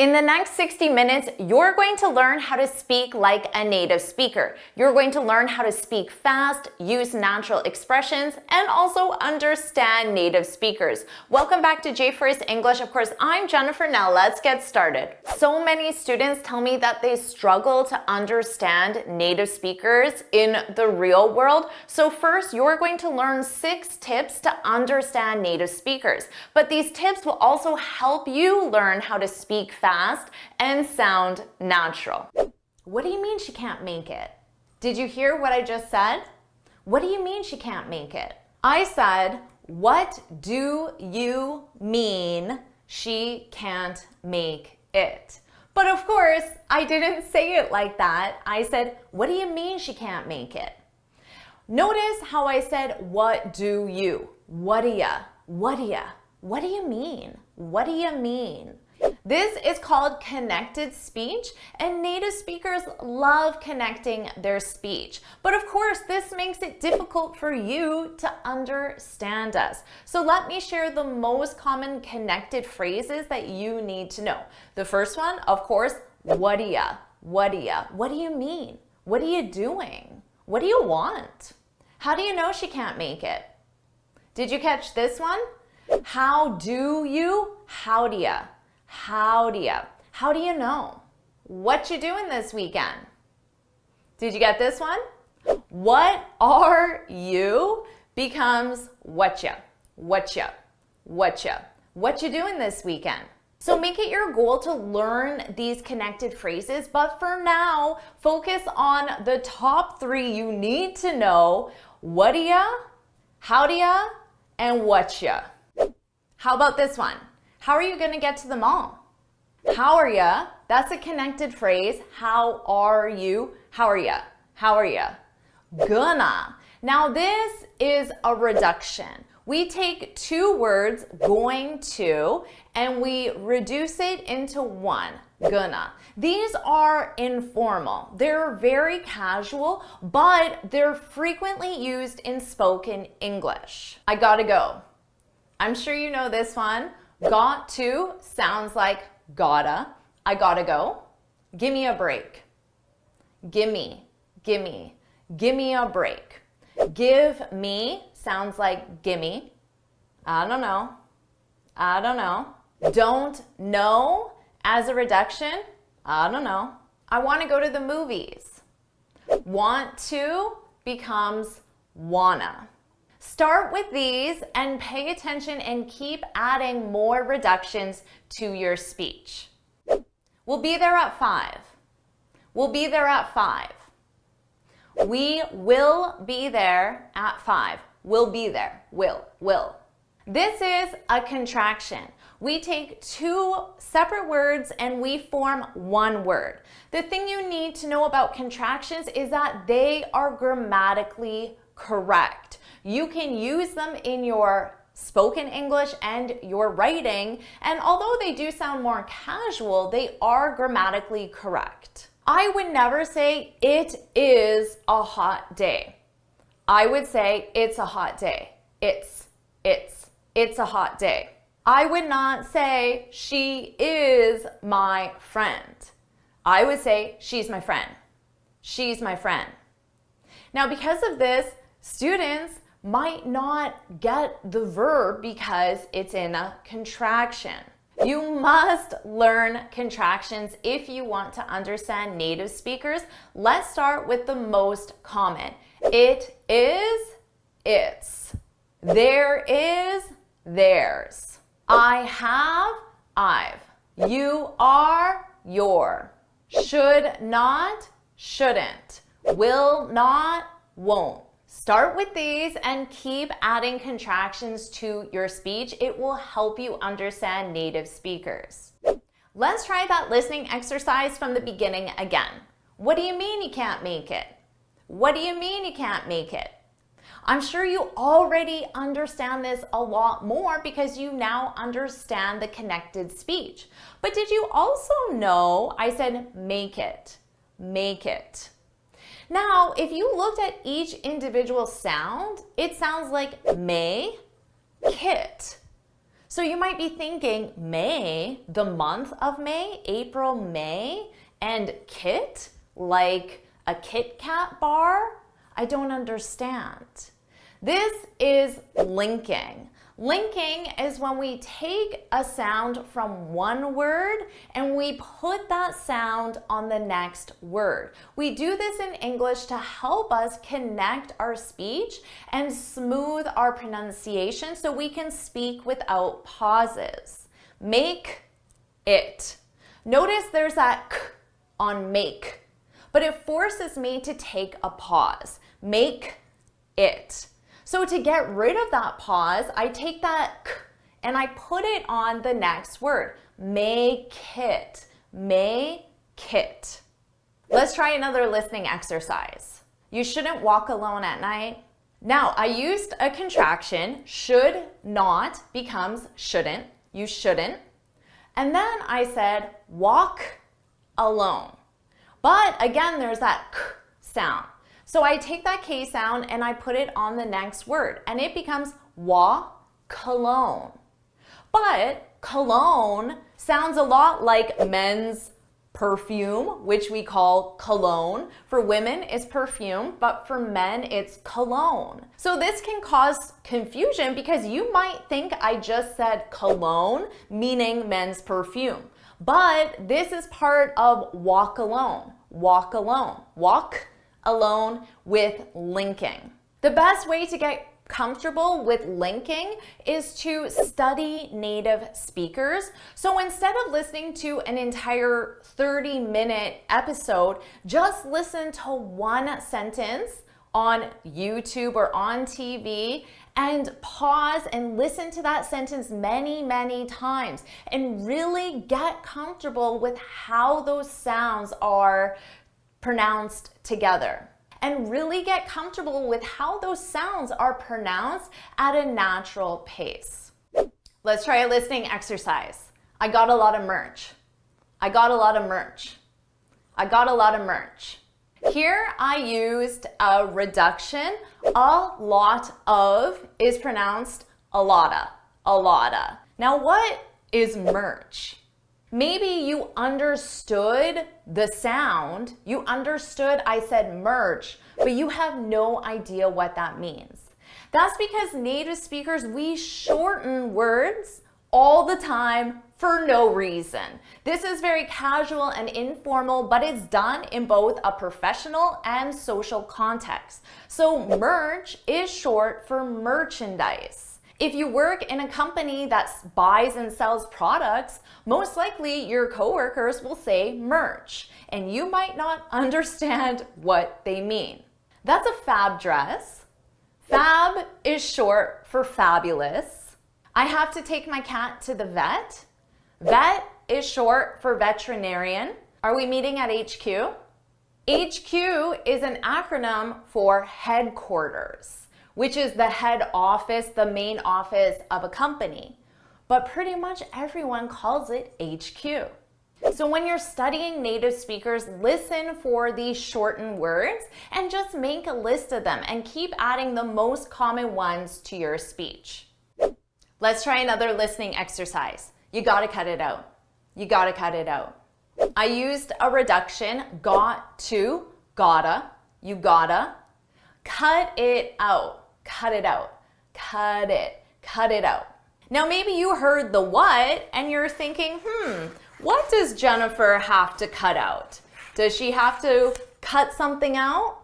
In the next 60 minutes, you're going to learn how to speak like a native speaker. You're going to learn how to speak fast, use natural expressions, and also understand native speakers. Welcome back to JForrest English. Of course, I'm Jennifer. Now let's get started. So many students tell me that they struggle to understand native speakers in the real world. So first, you're going to learn 6 tips to understand native speakers. But these tips will also help you learn how to speak fast and sound natural. What do you mean she can't make it? Did you hear what I just said? What do you mean she can't make it? I said, what do you mean she can't make it? But of course, I didn't say it like that. I said, what do you mean she can't make it? Notice how I said, what do you? What do ya? What do ya? What do you mean? What do you mean? This is called connected speech, and native speakers love connecting their speech. But of course, this makes it difficult for you to understand us. So let me share the most common connected phrases that you need to know. The first one, of course, what do ya? What do ya? What do you mean? What are you doing? What do you want? How do you know she can't make it? Did you catch this one? How do you? How do ya? How do ya? How do you know? What you doing this weekend? Did you get this one? What are you becomes what ya? What ya? What ya? What you doing this weekend? So make it your goal to learn these connected phrases, but for now, focus on the top 3 you need to know. What do ya? How do ya? And what ya? How about this one? How are you going to get to the mall? How are ya? That's a connected phrase. How are you? How are ya? How are ya? Gonna. Now this is a reduction. We take 2 words, going to, and we reduce it into one, gonna. These are informal. They're very casual, but they're frequently used in spoken English. I gotta go. I'm sure you know this one. Got to sounds like gotta. I gotta go. Give me a break. Gimme, gimme, give me a break. Give me sounds like gimme. I don't know. I don't know. Don't know as a reduction. I don't know. I want to go to the movies. Want to becomes wanna. Start with these and pay attention and keep adding more reductions to your speech. We'll be there at 5. We'll be there at 5. We will be there at 5. We'll be there. Will. This is a contraction. We take 2 separate words and we form one word. The thing you need to know about contractions is that they are grammatically correct. You can use them in your spoken English and your writing, and although they do sound more casual, they are grammatically correct. I would never say it is a hot day. I would say it's a hot day. It's a hot day. I would not say she is my friend. I would say she's my friend. She's my friend. Now, because of this, students might not get the verb because it's in a contraction. You must learn contractions if you want to understand native speakers. Let's start with the most common. It is, it's. There is, theirs. I have, I've. You are, your. Should not, shouldn't. Will not, won't. Start with these and keep adding contractions to your speech. It will help you understand native speakers. Let's try that listening exercise from the beginning again. What do you mean you can't make it? What do you mean you can't make it? I'm sure you already understand this a lot more because you now understand the connected speech. But did you also know I said make it, make it? Now, if you looked at each individual sound, it sounds like may, kit. So you might be thinking May, the month of May, April, May, and kit, like a Kit Kat bar? I don't understand. This is linking. Linking is when we take a sound from one word and we put that sound on the next word. We do this in English to help us connect our speech and smooth our pronunciation so we can speak without pauses. Make it. Notice there's that k on make, but it forces me to take a pause. Make it. So to get rid of that pause, I take that k and I put it on the next word. Make it. Make it. Let's try another listening exercise. You shouldn't walk alone at night. Now, I used a contraction. Should not becomes shouldn't. You shouldn't. And then I said walk alone. But again, there's that k sound. So I take that K sound and I put it on the next word and it becomes cologne. But cologne sounds a lot like men's perfume, which we call cologne. For women, it's perfume, but for men, it's cologne. So this can cause confusion because you might think I just said cologne, meaning men's perfume. But this is part of walk alone. Walk alone. Walk alone with linking. The best way to get comfortable with linking is to study native speakers. So instead of listening to an entire 30-minute episode, just listen to one sentence on YouTube or on TV and pause and listen to that sentence many, many times and really get comfortable with how those sounds are pronounced together. And really get comfortable with how those sounds are pronounced at a natural pace. Let's try a listening exercise. I got a lot of merch. I got a lot of merch. I got a lot of merch. Here I used a reduction. A lot of is pronounced a lotta, a lotta. Now what is merch? Maybe you understood the sound. You understood I said merch, but you have no idea what that means. That's because native speakers, we shorten words all the time for no reason. This is very casual and informal, but it's done in both a professional and social context. So merch is short for merchandise. If you work in a company that buys and sells products, most likely your coworkers will say merch, and you might not understand what they mean. That's a fab dress. Fab is short for fabulous. I have to take my cat to the vet. Vet is short for veterinarian. Are we meeting at HQ? HQ is an acronym for headquarters, which is the head office, the main office of a company. But pretty much everyone calls it HQ. So when you're studying native speakers, listen for these shortened words and just make a list of them and keep adding the most common ones to your speech. Let's try another listening exercise. You gotta cut it out. You gotta cut it out. I used a reduction, got to, gotta, you gotta. Cut it out, cut it out, cut it out. Now maybe you heard the what and you're thinking, what does Jennifer have to cut out? Does she have to cut something out?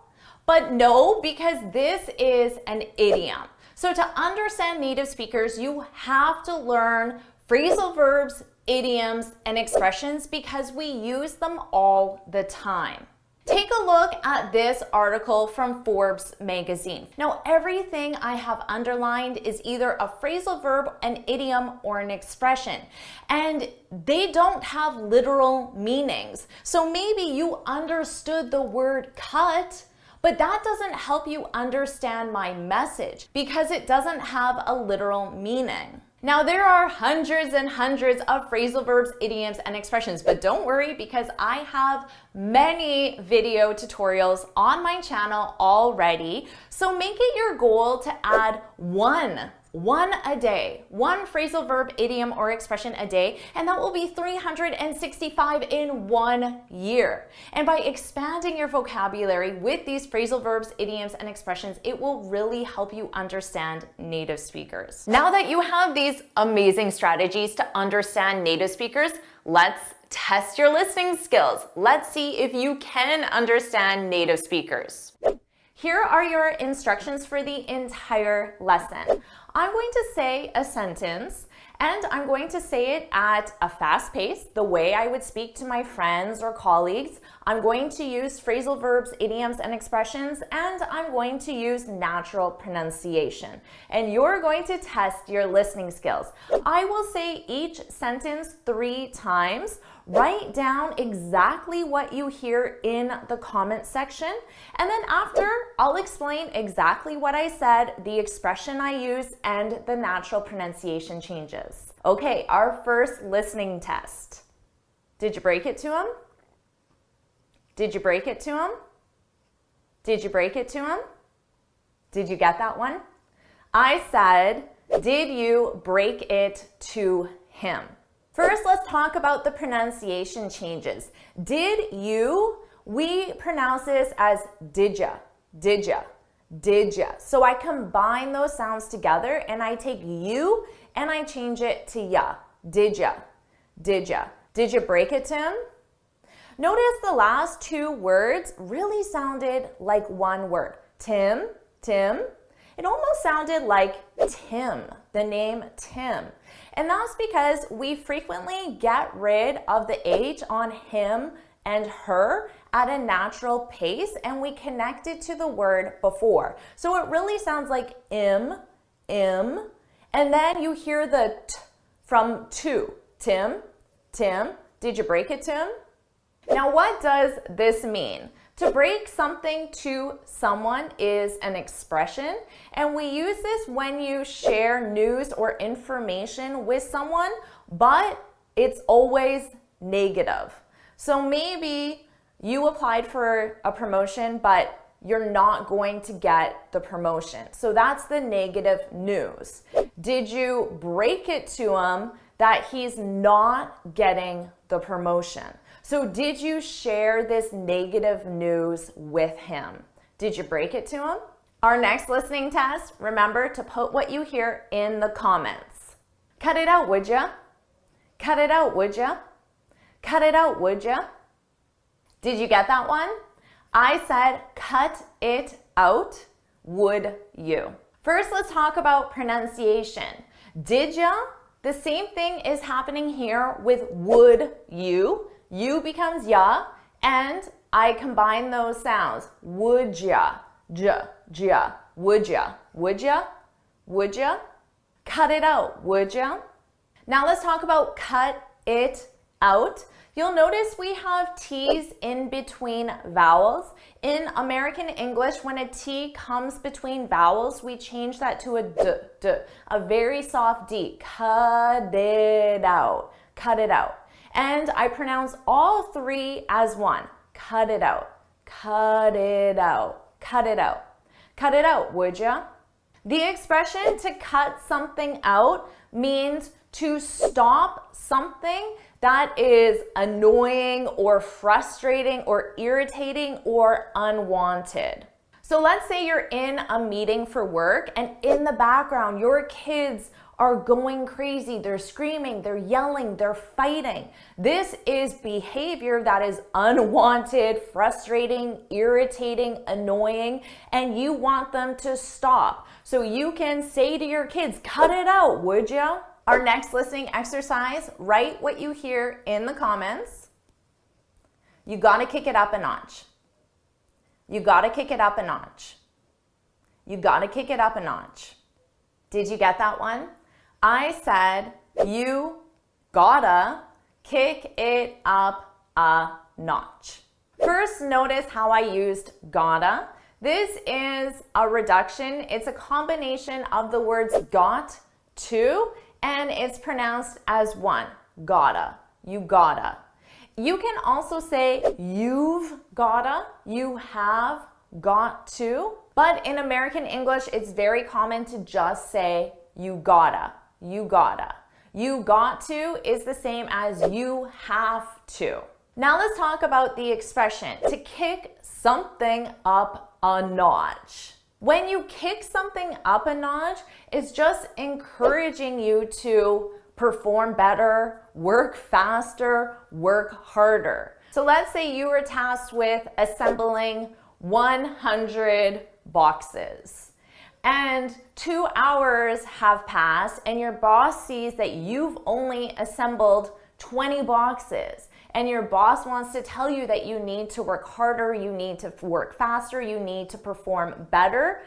But no, because this is an idiom. So to understand native speakers, you have to learn phrasal verbs, idioms, and expressions because we use them all the time. Take a look at this article from Forbes magazine. Now, everything I have underlined is either a phrasal verb, an idiom, or an expression. And they don't have literal meanings. So maybe you understood the word cut, but that doesn't help you understand my message because it doesn't have a literal meaning. Now, there are hundreds and hundreds of phrasal verbs, idioms, and expressions, but don't worry because I have many video tutorials on my channel already. So make it your goal to add one one a day, one phrasal verb, idiom, or expression a day, and that will be 365 in 1 year. And by expanding your vocabulary with these phrasal verbs, idioms, and expressions, it will really help you understand native speakers. Now that you have these amazing strategies to understand native speakers, let's test your listening skills. Let's see if you can understand native speakers. Here are your instructions for the entire lesson. I'm going to say a sentence and I'm going to say it at a fast pace, the way I would speak to my friends or colleagues. I'm going to use phrasal verbs, idioms, and expressions, and I'm going to use natural pronunciation. And you're going to test your listening skills. I will say each sentence 3 times. Write down exactly what you hear in the comment section, and then after, I'll explain exactly what I said, the expression I used, and the natural pronunciation changes. Okay, our first listening test. Did you break it to him? Did you break it to him? Did you break it to him? Did you get that one? I said, did you break it to him? First, let's talk about the pronunciation changes. Did you, we pronounce this as didja, didja, didja. So I combine those sounds together and I take you and I change it to ya, didja, didja. Did you break it, Tim? Notice the last 2 words really sounded like one word. Tim, Tim. It almost sounded like Tim, the name Tim. And that's because we frequently get rid of the H on him and her at a natural pace and we connect it to the word before. So it really sounds like im, and then you hear the t from to. Tim, Tim. Did you break it, Tim? Now what does this mean? To break something to someone is an expression, and we use this when you share news or information with someone, but it's always negative. So maybe you applied for a promotion, but you're not going to get the promotion. So that's the negative news. Did you break it to him that he's not getting the promotion? So did you share this negative news with him? Did you break it to him? Our next listening test, remember to put what you hear in the comments. Cut it out, would ya? Cut it out, would ya? Cut it out, would ya? Did you get that one? I said, cut it out, would you? First, let's talk about pronunciation. Did ya? The same thing is happening here with would you. You becomes ya, and I combine those sounds. Would ya, ja, ja, would ya, would ya, would ya? Cut it out, would ya? Now let's talk about cut it out. You'll notice we have T's in between vowels. In American English, when a T comes between vowels, we change that to a d, a very soft D. Cut it out, cut it out. And I pronounce all 3 as one. Cut it out, cut it out, cut it out. Cut it out, would ya? The expression to cut something out means to stop something that is annoying or frustrating or irritating or unwanted. So let's say you're in a meeting for work and in the background your kids are going crazy. They're screaming, they're yelling, they're fighting. This is behavior that is unwanted, frustrating, irritating, annoying, and you want them to stop. So you can say to your kids, cut it out, would ya? Our next listening exercise, write what you hear in the comments. You gotta kick it up a notch. You gotta kick it up a notch. You gotta kick it up a notch. Did you get that one? I said, you gotta kick it up a notch. First, notice how I used gotta. This is a reduction. It's a combination of the words got to, and it's pronounced as one. Gotta, you gotta. You can also say you've gotta, you have got to, but in American English, it's very common to just say you gotta, you gotta. You got to is the same as you have to. Now let's talk about the expression to kick something up a notch. When you kick something up a notch, it's just encouraging you to perform better, work faster, work harder. So let's say you were tasked with assembling 100 boxes. And 2 hours have passed and your boss sees that you've only assembled 20 boxes. And your boss wants to tell you that you need to work harder, you need to work faster, you need to perform better.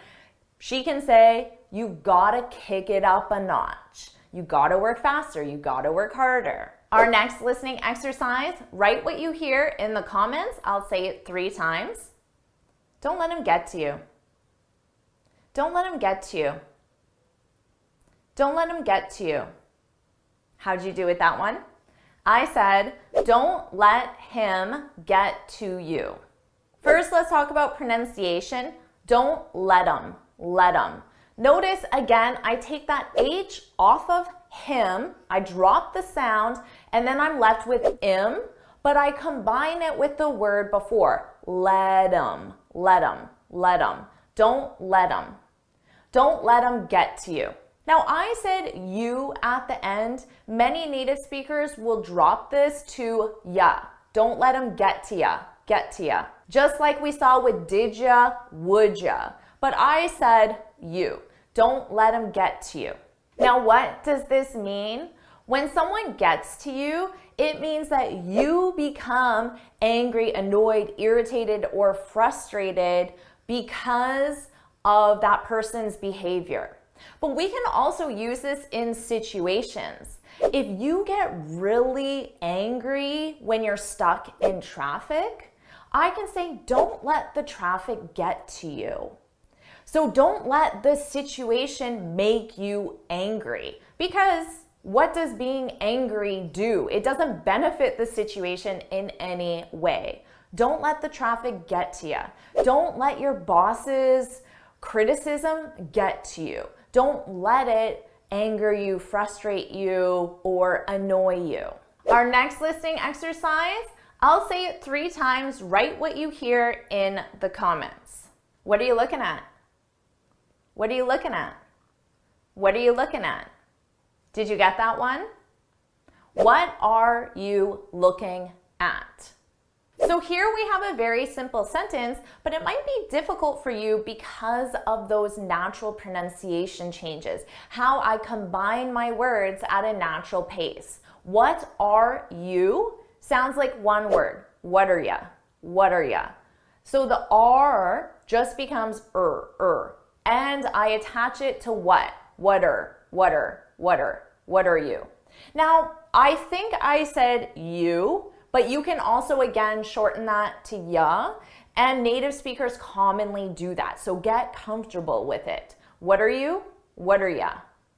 She can say, you gotta kick it up a notch. You gotta work faster, you gotta work harder. Our next listening exercise, write what you hear in the comments. I'll say it 3 times. Don't let him get to you. Don't let him get to you. Don't let him get to you. How'd you do with that one? I said, don't let him get to you. First, let's talk about pronunciation. Don't let him, let him. Notice again, I take that H off of him, I drop the sound, and then I'm left with im, but I combine it with the word before. Let him, let him, let him. Don't let him. Don't let him get to you. Now I said you at the end. Many native speakers will drop this to ya. Don't let him get to ya, get to ya. Just like we saw with did ya, would ya. But I said you. Don't let him get to you. Now what does this mean? When someone gets to you, it means that you become angry, annoyed, irritated, or frustrated because of that person's behavior. But we can also use this in situations. If you get really angry when you're stuck in traffic, I can say, don't let the traffic get to you. So don't let the situation make you angry, because what does being angry do? It doesn't benefit the situation in any way. Don't let the traffic get to you. Don't let your boss's criticism get to you. Don't let it anger you, frustrate you, or annoy you. Our next listening exercise, I'll say it 3 times. Write what you hear in the comments. What are you looking at? What are you looking at? What are you looking at? Did you get that one? What are you looking at? So here we have a very simple sentence, but it might be difficult for you because of those natural pronunciation changes, how I combine my words at a natural pace. What are you sounds like one word. What are ya? What are ya? So the R just becomes and I attach it to what? What are you? Now, I think I said you, but you can also, again, shorten that to ya, and native speakers commonly do that. So get comfortable with it. What are you? What are ya?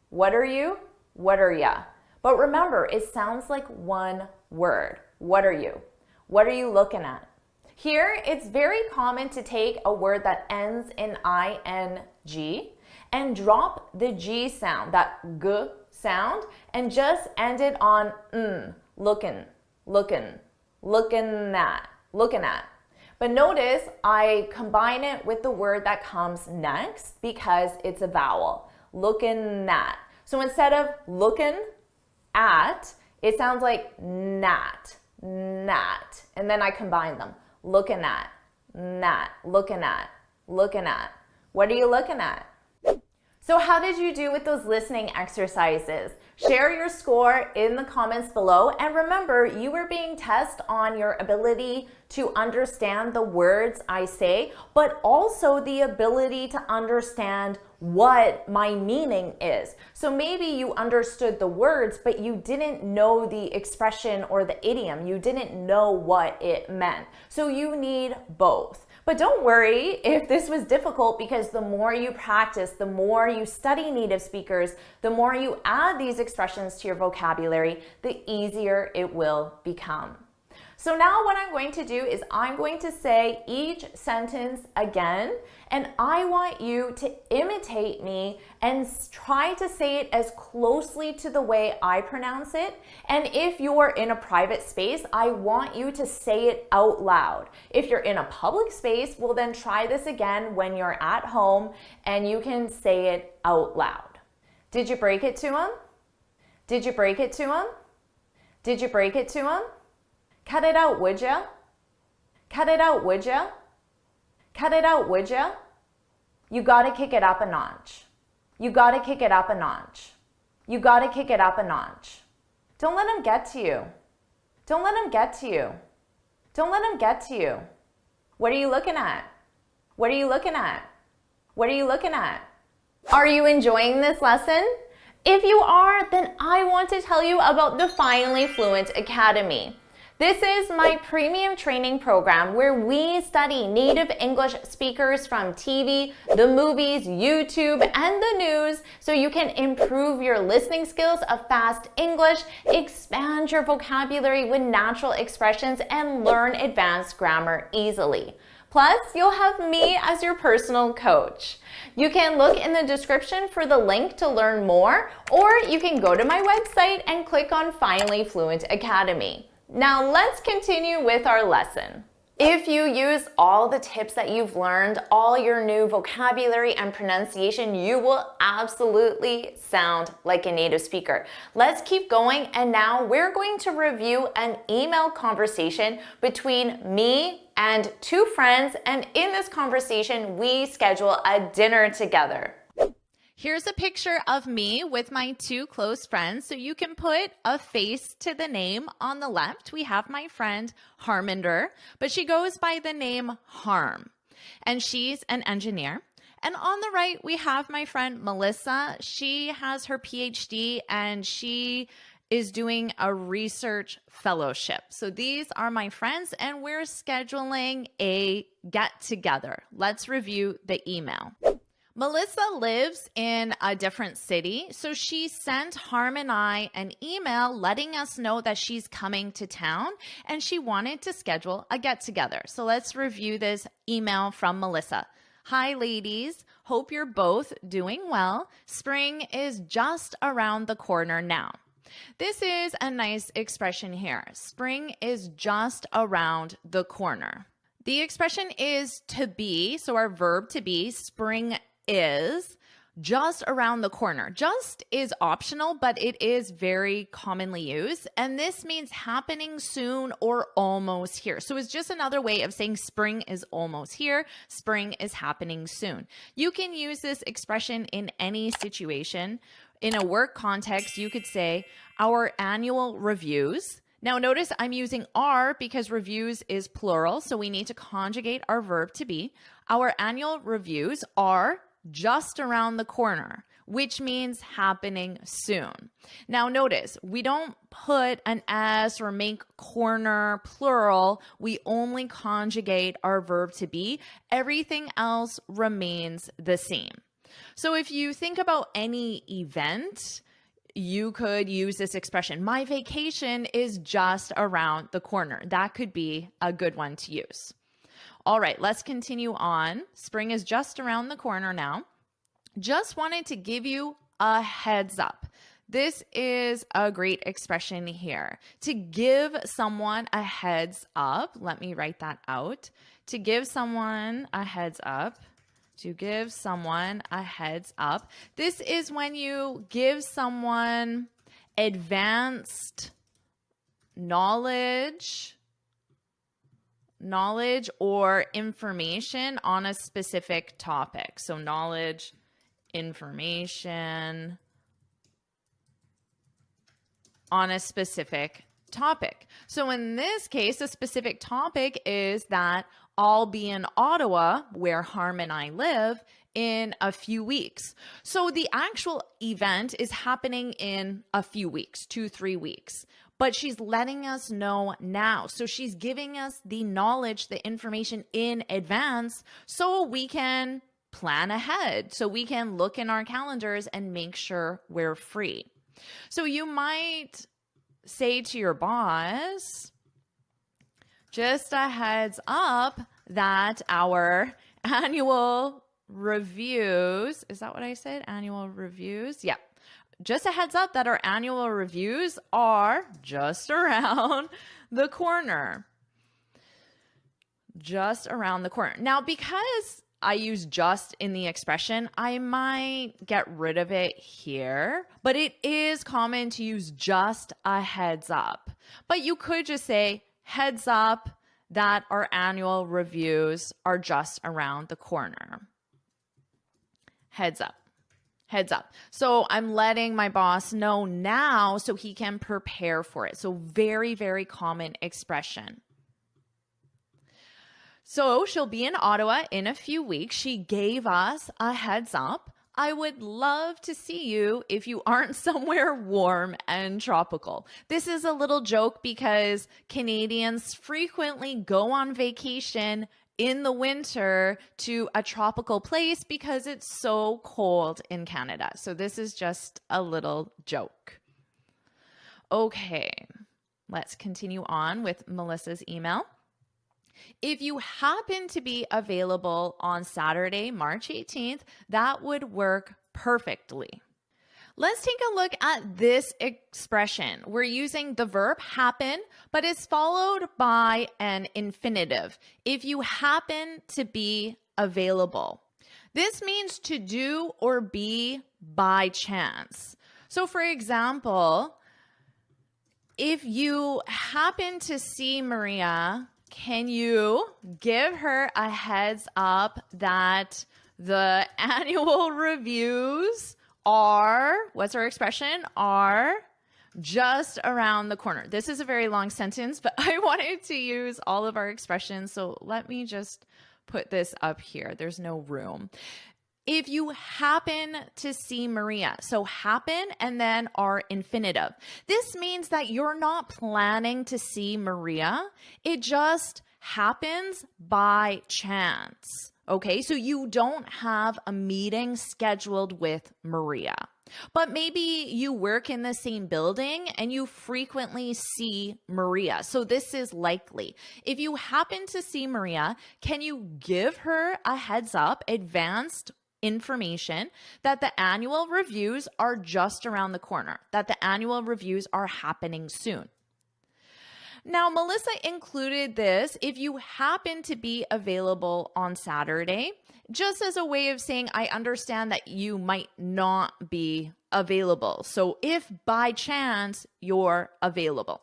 What are you? What are ya? But remember, it sounds like one word. What are you? What are you looking at? Here, it's very common to take a word that ends in ing and drop the G sound, that G sound, and just end it on looking at. But notice I combine it with the word that comes next because it's a vowel. Looking at. So instead of looking at, it sounds like nat. And then I combine them. Looking at, nat, looking at. What are you looking at? So how did you do with those listening exercises? Share your score in the comments below. And remember, you are being tested on your ability to understand the words I say, but also the ability to understand what my meaning is. So maybe you understood the words, but you didn't know the expression or the idiom. You didn't know what it meant. So you need both. But don't worry if this was difficult, because the more you practice, the more you study native speakers, the more you add these expressions to your vocabulary, the easier it will become. So now what I'm going to do is I'm going to say each sentence again, and I want you to imitate me and try to say it as closely to the way I pronounce it. And if you're in a private space, I want you to say it out loud. If you're in a public space, well then try this again when you're at home and you can say it out loud. Did you break it to him? Did you break it to him? Did you break it to him? Cut it out, would ya? Cut it out, would ya? Cut it out, would ya? You gotta kick it up a notch. You gotta kick it up a notch. You gotta kick it up a notch. Don't let him get to you. Don't let him get to you. Don't let him get to you. What are you looking at? What are you looking at? What are you looking at? Are you enjoying this lesson? If you are, then I want to tell you about the Finally Fluent Academy. This is my premium training program where we study native English speakers from TV, the movies, YouTube, and the news so you can improve your listening skills of fast English, expand your vocabulary with natural expressions, and learn advanced grammar easily. Plus, you'll have me as your personal coach. You can look in the description for the link to learn more, or you can go to my website and click on Finally Fluent Academy. Now let's continue with our lesson. If you use all the tips that you've learned, all your new vocabulary and pronunciation, you will absolutely sound like a native speaker. Let's keep going, and now we're going to review an email conversation between me and two friends, and in this conversation, we schedule a dinner together. Here's a picture of me with my two close friends, so you can put a face to the name. On the left, we have my friend Harminder, but she goes by the name Harm, and she's an engineer. And on the right, we have my friend Melissa. She has her PhD, and she is doing a research fellowship. So these are my friends, and we're scheduling a get-together. Let's review the email. Melissa lives in a different city, so she sent Harm and I an email letting us know that she's coming to town and she wanted to schedule a get-together. So let's review this email from Melissa. Hi, ladies. Hope you're both doing well. Spring is just around the corner now. This is a nice expression here. Spring is just around the corner. The expression is to be, so our verb to be, spring is just around the corner. Just is optional, but it is very commonly used. And this means happening soon or almost here. So it's just another way of saying spring is almost here. Spring is happening soon. You can use this expression in any situation. In a work context, you could say our annual reviews. Now notice I'm using are because reviews is plural, so we need to conjugate our verb to be. Our annual reviews are just around the corner, which means happening soon. Now notice, we don't put an S or make corner plural. We only conjugate our verb to be. Everything else remains the same. So if you think about any event, you could use this expression. My vacation is just around the corner. That could be a good one to use. All right, let's continue on. Spring is just around the corner now. Just wanted to give you a heads up. This is a great expression here. To give someone a heads up, let me write that out. To give someone a heads up. To give someone a heads up. This is when you give someone advanced knowledge or information on a specific topic. So knowledge, information on a specific topic. So in this case, a specific topic is that I'll be in Ottawa, where Harm and I live, in a few weeks. So the actual event is happening in a few weeks, 2-3 weeks. But she's letting us know now. So she's giving us the knowledge, the information in advance so we can plan ahead, so we can look in our calendars and make sure we're free. So you might say to your boss, Just a heads up that our annual reviews, is that what I said? Annual reviews? Yeah. Just a heads up that our annual reviews are just around the corner. Just around the corner. Now, because I use just in the expression, I might get rid of it here, but it is common to use just a heads up. But you could just say heads up that our annual reviews are just around the corner. Heads up. Heads up. So I'm letting my boss know now so he can prepare for it. So very, very common expression. So she'll be in Ottawa in a few weeks. She gave us a heads up. I would love to see you if you aren't somewhere warm and tropical. This is a little joke because Canadians frequently go on vacation in the winter to a tropical place because it's so cold in Canada. So this is just a little joke. Okay, let's continue on with Melissa's email. If you happen to be available on Saturday, March 18th, that would work perfectly. Let's take a look at this expression. We're using the verb happen, but it's followed by an infinitive. If you happen to be available. This means to do or be by chance. So for example, if you happen to see Maria, can you give her a heads up that the annual reviews are, what's our expression? Are just around the corner. This is a very long sentence, but I wanted to use all of our expressions. So let me just put this up here. There's no room. If you happen to see Maria, so happen and then our infinitive. This means that you're not planning to see Maria. It just happens by chance. Okay, so you don't have a meeting scheduled with Maria. But maybe you work in the same building and you frequently see Maria. So this is likely. If you happen to see Maria, can you give her a heads up, advanced information that the annual reviews are just around the corner, that the annual reviews are happening soon? Now, Melissa included this if you happen to be available on Saturday, just as a way of saying, I understand that you might not be available. So if by chance you're available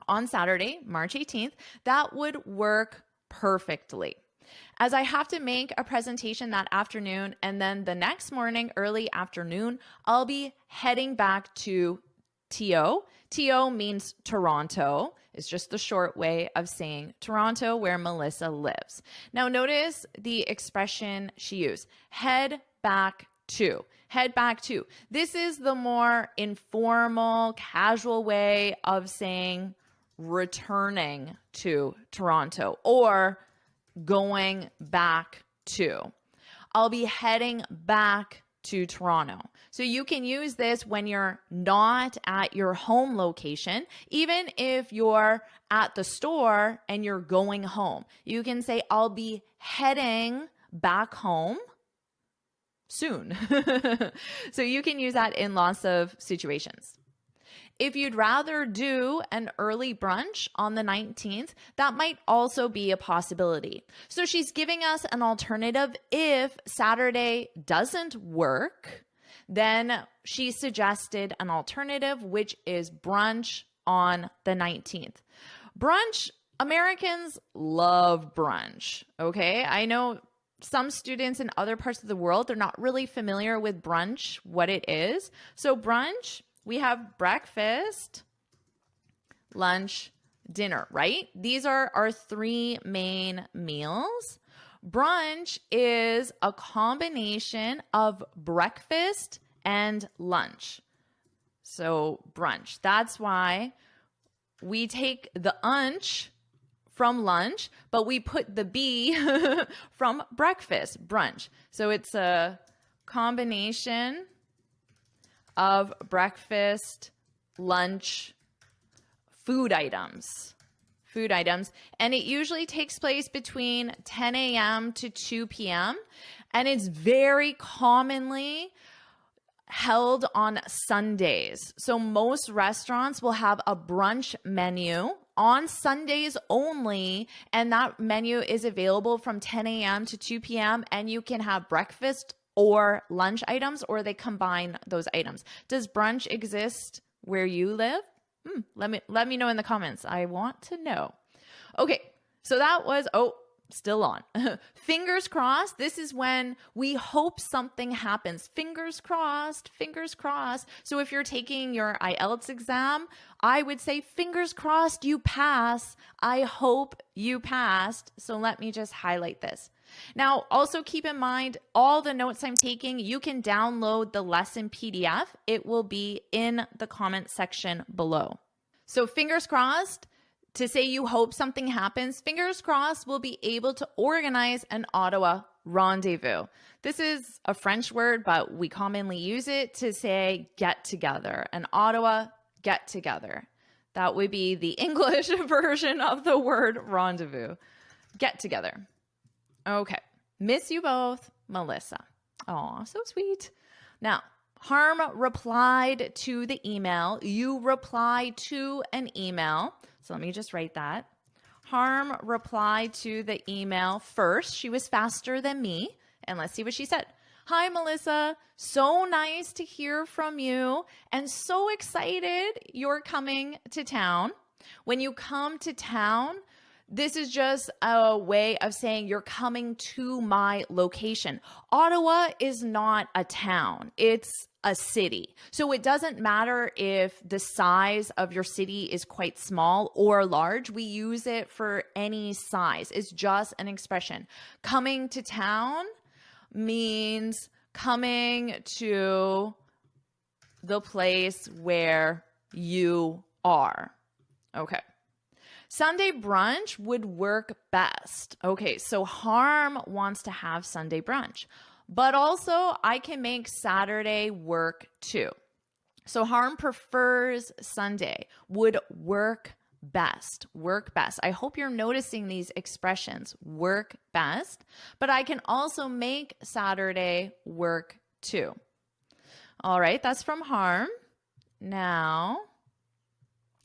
on Saturday, March 18th, that would work perfectly. As I have to make a presentation that afternoon, and then the next morning, early afternoon, I'll be heading back to TO. TO means Toronto. It's just the short way of saying Toronto, where Melissa lives. Now notice the expression she used, head back to. Head back to. This is the more informal, casual way of saying returning to Toronto or going back to. I'll be heading back to Toronto. So you can use this when you're not at your home location, even if you're at the store and you're going home. You can say, I'll be heading back home soon. So you can use that in lots of situations. If you'd rather do an early brunch on the 19th, that might also be a possibility. So she's giving us an alternative if Saturday doesn't work. Then she suggested an alternative, which is brunch on the 19th. Brunch, Americans love brunch, okay? I know some students in other parts of the world, they're not really familiar with brunch, what it is. So brunch, we have breakfast, lunch, dinner, right? These are our three main meals. Brunch is a combination of breakfast and lunch. So brunch, that's why we take the unch from lunch, but we put the B from breakfast, brunch. So it's a combination of breakfast, lunch, food items. food items, and it usually takes place between 10 a.m. to 2 p.m. and it's very commonly held on Sundays. So most restaurants will have a brunch menu on Sundays only, and that menu is available from 10 a.m. to 2 p.m. and you can have breakfast or lunch items, or they combine those items. Does brunch exist where you live? Let me know in the comments. I want to know. Okay, so that was, still on. Fingers crossed. This is when we hope something happens. Fingers crossed, fingers crossed. So if you're taking your IELTS exam, I would say fingers crossed you pass. I hope you passed. So let me just highlight this. Now, also keep in mind, all the notes I'm taking, you can download the lesson PDF. It will be in the comment section below. So fingers crossed. To say you hope something happens, fingers crossed we'll be able to organize an Ottawa rendezvous. This is a French word, but we commonly use it to say get together. An Ottawa get together. That would be the English version of the word rendezvous. Get together. Okay. Miss you both, Melissa. Aw, so sweet. Now, Harm replied to the email. You replied to an email. So let me just write that. Harm replied to the email first. She was faster than me. And let's see what she said. Hi, Melissa. So nice to hear from you and so excited you're coming to town. When you come to town, this is just a way of saying you're coming to my location. Ottawa is not a town. It's a city. So it doesn't matter if the size of your city is quite small or large. We use it for any size. It's just an expression. Coming to town means coming to the place where you are. Okay. Sunday brunch would work best. Okay, so Harm wants to have Sunday brunch, but also I can make Saturday work too. So Harm prefers Sunday, would work best, work best. I hope you're noticing these expressions, work best, but I can also make Saturday work too. All right, that's from Harm. Now,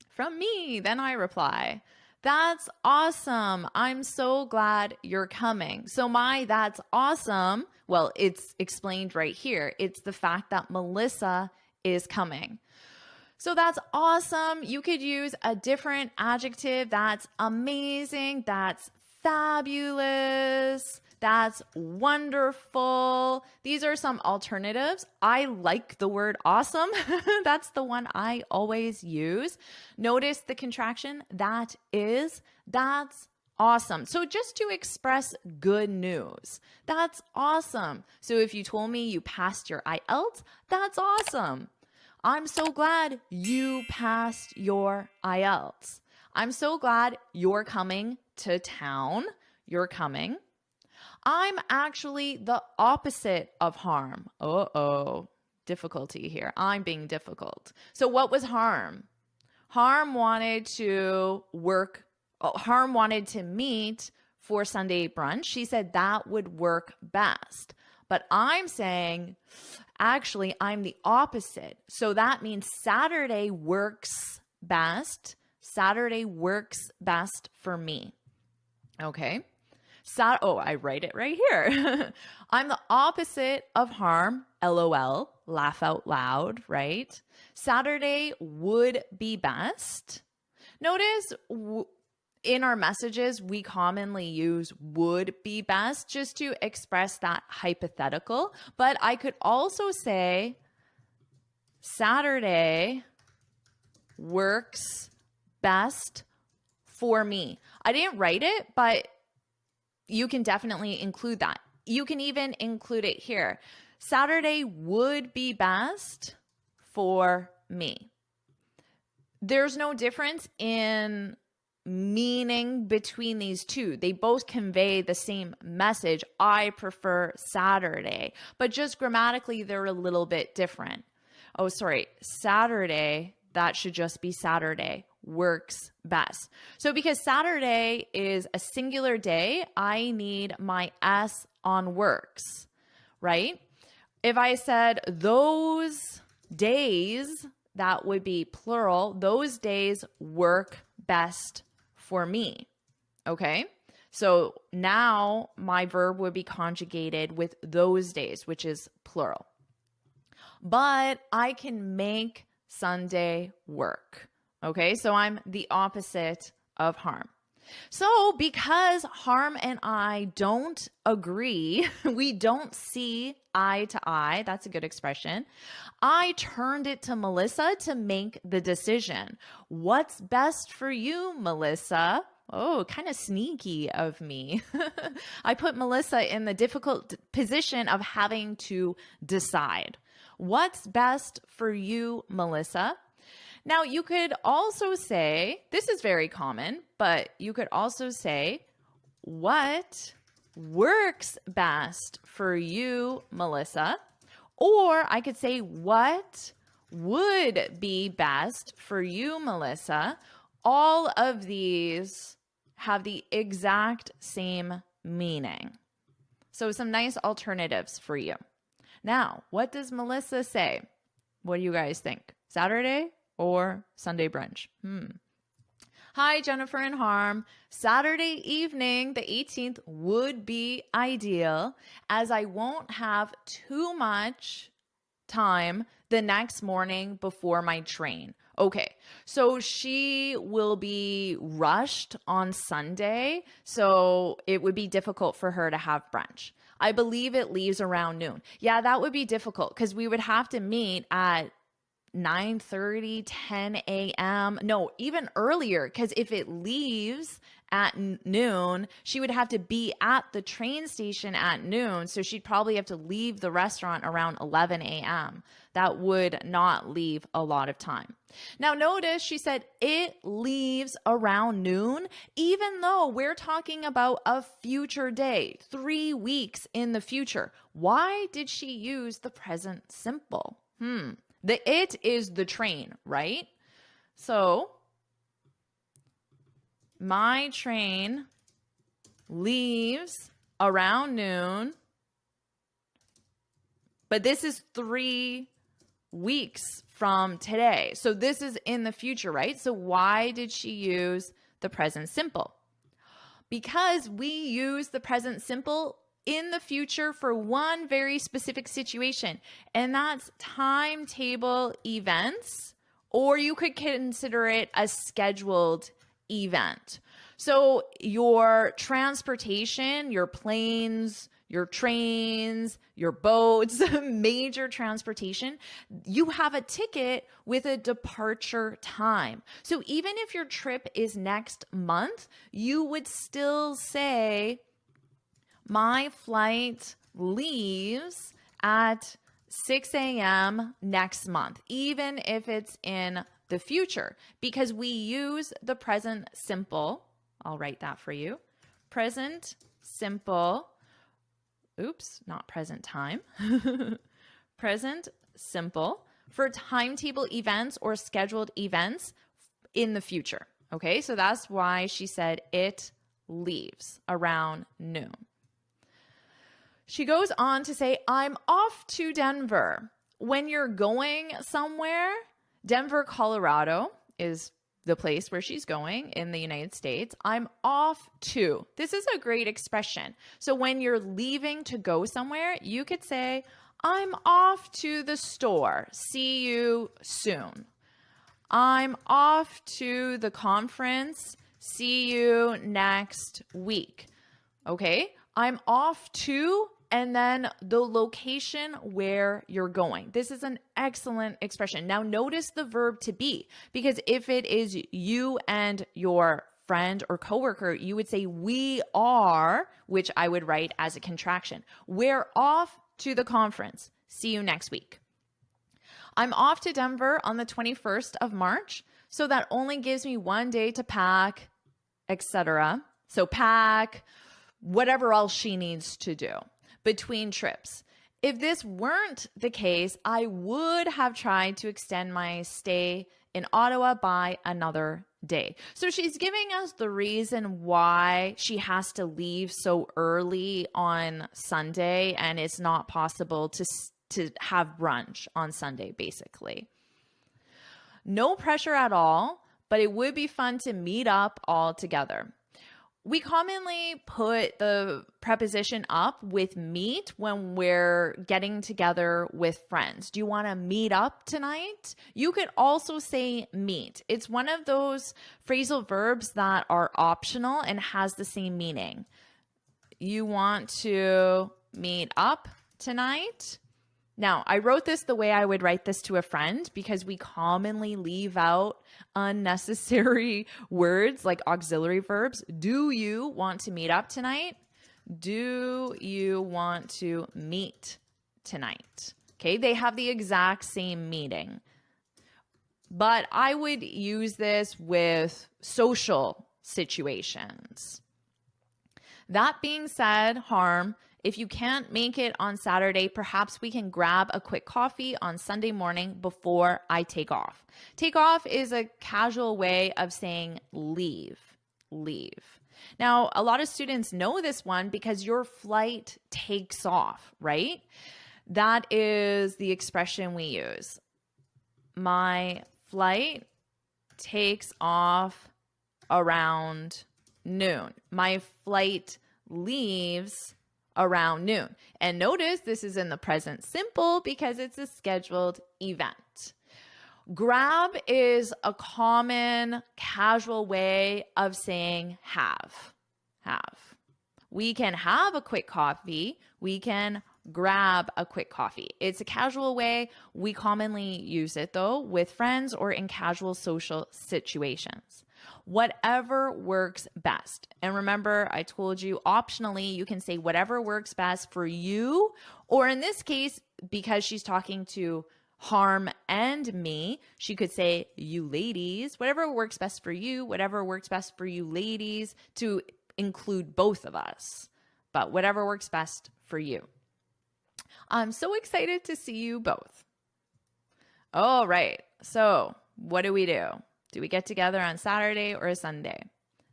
from me, then I reply, that's awesome. I'm so glad you're coming. So my that's awesome, well, it's explained right here. It's the fact that Melissa is coming. So that's awesome. You could use a different adjective. That's amazing. That's fabulous. That's wonderful. These are some alternatives. I like the word awesome. That's the one I always use. Notice the contraction. That is, that's awesome. So just to express good news, that's awesome. So if you told me you passed your IELTS, that's awesome. I'm so glad you passed your IELTS. I'm so glad you're coming to town. You're coming. I'm actually the opposite of Harm. Difficulty here. I'm being difficult. So what was Harm? Harm wanted to meet for Sunday brunch. She said that would work best. But I'm saying, actually, I'm the opposite. So that means Saturday works best. Saturday works best for me. Okay. I write it right here. I'm the opposite of Harm, LOL, laugh out loud, right? Saturday would be best. Notice in our messages, we commonly use would be best just to express that hypothetical. But I could also say Saturday works best for me. I didn't write it, but you can definitely include that. You can even include it here. Saturday would be best for me. There's no difference in meaning between these two. They both convey the same message. I prefer Saturday, but just grammatically, they're a little bit different. Saturday, that should just be Saturday. works best. So because Saturday is a singular day, I need my S on works, right? If I said those days, that would be plural. Those days work best for me. Okay? So now my verb would be conjugated with those days, which is plural. But I can make Sunday work. Okay? So I'm the opposite of Harm. So because Harm and I don't agree, we don't see eye to eye, that's a good expression, I turned it to Melissa to make the decision. What's best for you, Melissa? Oh, kind of sneaky of me. I put Melissa in the difficult position of having to decide. What's best for you, Melissa? Now, you could also say, this is very common, but you could also say, what works best for you, Melissa? Or I could say, what would be best for you, Melissa? All of these have the exact same meaning. So some nice alternatives for you. Now, what does Melissa say? What do you guys think? Saturday or Sunday brunch? Hi, Jennifer and Harm. Saturday evening, the 18th, would be ideal as I won't have too much time the next morning before my train. Okay, so she will be rushed on Sunday, so it would be difficult for her to have brunch. I believe it leaves around noon. Yeah, that would be difficult because we would have to meet at 9:30, 10 a.m. No, even earlier, because if it leaves at noon, she would have to be at the train station at noon. So she'd probably have to leave the restaurant around 11 a.m. That would not leave a lot of time. Now, notice she said it leaves around noon, even though we're talking about a future day, 3 weeks in the future. Why did she use the present simple? The it is the train, right? So my train leaves around noon, but this is 3 weeks from today. So this is in the future, right? So why did she use the present simple? Because we use the present simple in the future for one very specific situation, and that's timetable events, or you could consider it a scheduled event. So your transportation, your planes, your trains, your boats, major transportation, you have a ticket with a departure time. So even if your trip is next month, you would still say, my flight leaves at 6 a.m. next month, even if it's in the future, because we use the present simple. I'll write that for you. Present simple. Oops, not present time. Present simple for timetable events or scheduled events in the future. Okay, so that's why she said it leaves around noon. She goes on to say, I'm off to Denver. When you're going somewhere, Denver, Colorado is the place where she's going in the United States. I'm off to. This is a great expression. So when you're leaving to go somewhere, you could say, I'm off to the store. See you soon. I'm off to the conference. See you next week. Okay? I'm off to, and then the location where you're going. This is an excellent expression. Now notice the verb to be, because if it is you and your friend or coworker, you would say we are, which I would write as a contraction. We're off to the conference. See you next week. I'm off to Denver on the 21st of March, so that only gives me 1 day to pack, etc. So pack whatever else she needs to do between trips. If this weren't the case, I would have tried to extend my stay in Ottawa by another day. So she's giving us the reason why she has to leave so early on Sunday and it's not possible to have brunch on Sunday, basically. No pressure at all, but it would be fun to meet up all together. We commonly put the preposition up with meet when we're getting together with friends. Do you want to meet up tonight? You could also say meet. It's one of those phrasal verbs that are optional and has the same meaning. You want to meet up tonight? Now, I wrote this the way I would write this to a friend because we commonly leave out unnecessary words like auxiliary verbs. Do you want to meet up tonight? Do you want to meet tonight? Okay, they have the exact same meaning. But I would use this with social situations. That being said, Harm, if you can't make it on Saturday, perhaps we can grab a quick coffee on Sunday morning before I take off. Take off is a casual way of saying leave. Now, a lot of students know this one because your flight takes off, right? That is the expression we use. My flight takes off around noon. My flight leaves around noon. And notice this is in the present simple because it's a scheduled event. Grab is a common casual way of saying have. We can have a quick coffee. We can grab a quick coffee. It's a casual way. We commonly use it though with friends or in casual social situations. Whatever works best. And remember, I told you optionally, you can say whatever works best for you, or in this case, because she's talking to Harm and me, she could say you ladies, whatever works best for you, whatever works best for you ladies, to include both of us, but whatever works best for you. I'm so excited to see you both. All right, so what do we do? Do we get together on Saturday or Sunday?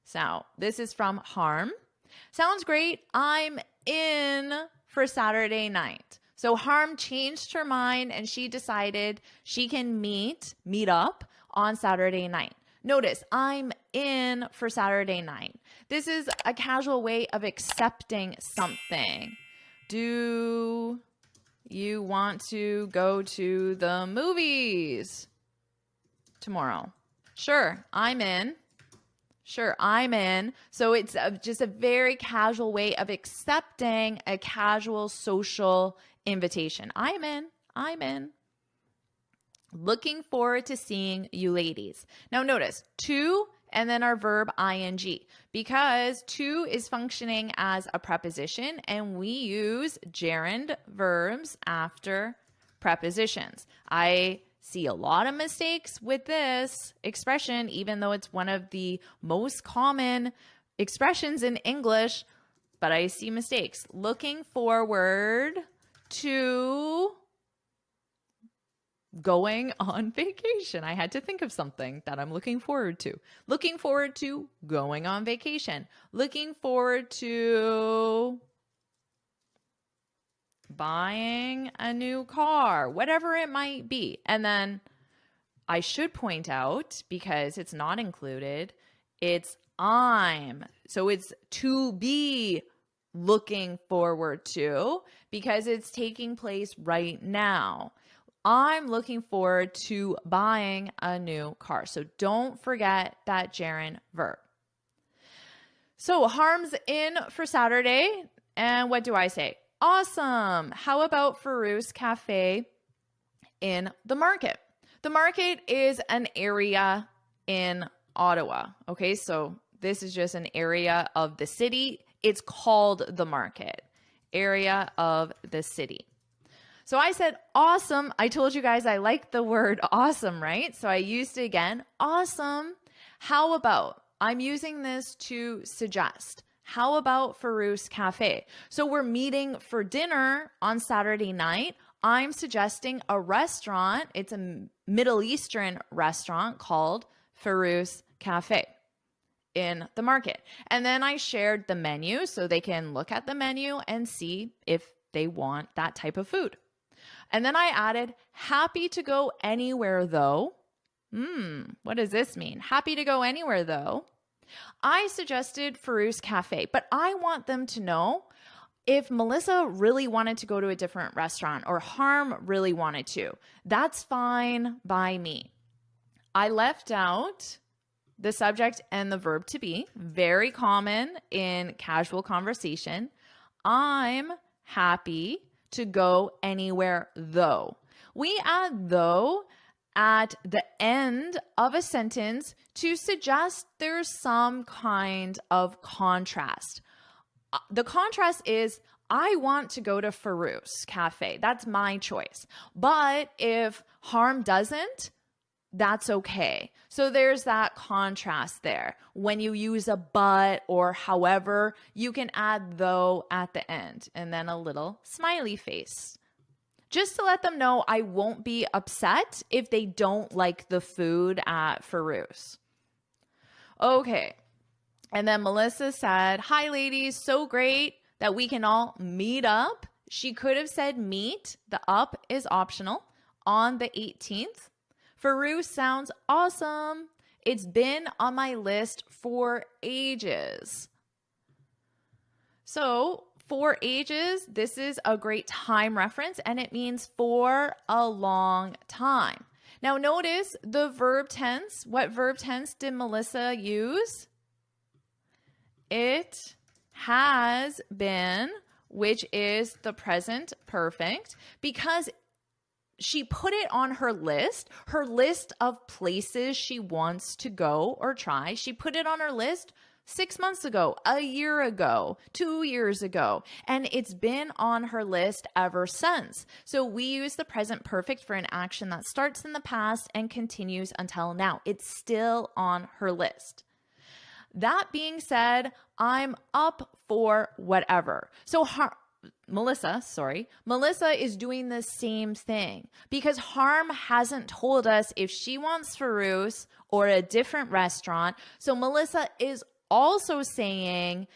So this is from Harm. Sounds great. I'm in for Saturday night. So Harm changed her mind and she decided she can meet up on Saturday night. Notice, I'm in for Saturday night. This is a casual way of accepting something. Do you want to go to the movies tomorrow? Sure, I'm in. So it's just a very casual way of accepting a casual social invitation. I'm in. Looking forward to seeing you ladies. Now notice, to and then our verb ing, because to is functioning as a preposition and we use gerund verbs after prepositions. I see a lot of mistakes with this expression, even though it's one of the most common expressions in English, but I see mistakes. Looking forward to going on vacation. I had to think of something that I'm looking forward to. Looking forward to going on vacation. Looking forward to buying a new car, whatever it might be. And then I should point out, because it's not included, it's I'm. So it's to be looking forward to because it's taking place right now. I'm looking forward to buying a new car. So don't forget that gerund verb. So Harm's in for Saturday. And what do I say? Awesome. How about Fluent Cafe in the market? The market is an area in Ottawa. Okay, so this is just an area of the city. It's called the market, area of the city. So I said, awesome. I told you guys I like the word awesome, right? So I used it again. Awesome. How about? I'm using this to suggest. How about Fluent Cafe? So we're meeting for dinner on Saturday night. I'm suggesting a restaurant. It's a Middle Eastern restaurant called Farouz Cafe in the market. And then I shared the menu so they can look at the menu and see if they want that type of food. And then I added, happy to go anywhere though. What does this mean? Happy to go anywhere though. I suggested Farouz Cafe, but I want them to know if Melissa really wanted to go to a different restaurant or Harm really wanted to. That's fine by me. I left out the subject and the verb to be, very common in casual conversation. I'm happy to go anywhere though. We add though at the end of a sentence to suggest there's some kind of contrast. The contrast is, I want to go to Farouz Cafe. That's my choice. But if Harm doesn't, that's okay. So there's that contrast there. When you use a but or however, you can add though at the end and then a little smiley face. Just to let them know I won't be upset if they don't like the food at Farouz. Okay. And then Melissa said, hi ladies, so great that we can all meet up. She could have said meet. The up is optional on the 18th. Farouz sounds awesome. It's been on my list for ages. So for ages, this is a great time reference and it means for a long time. Now notice the verb tense. What verb tense did Melissa use? It has been, which is the present perfect, because she put it on her list of places she wants to go or try. She put it on her list 6 months ago, a year ago, 2 years ago, and it's been on her list ever since. So we use the present perfect for an action that starts in the past and continues until now. It's still on her list. That being said, I'm up for whatever. So Melissa is doing the same thing because Harm hasn't told us if she wants Farouz or a different restaurant. So Melissa is also saying,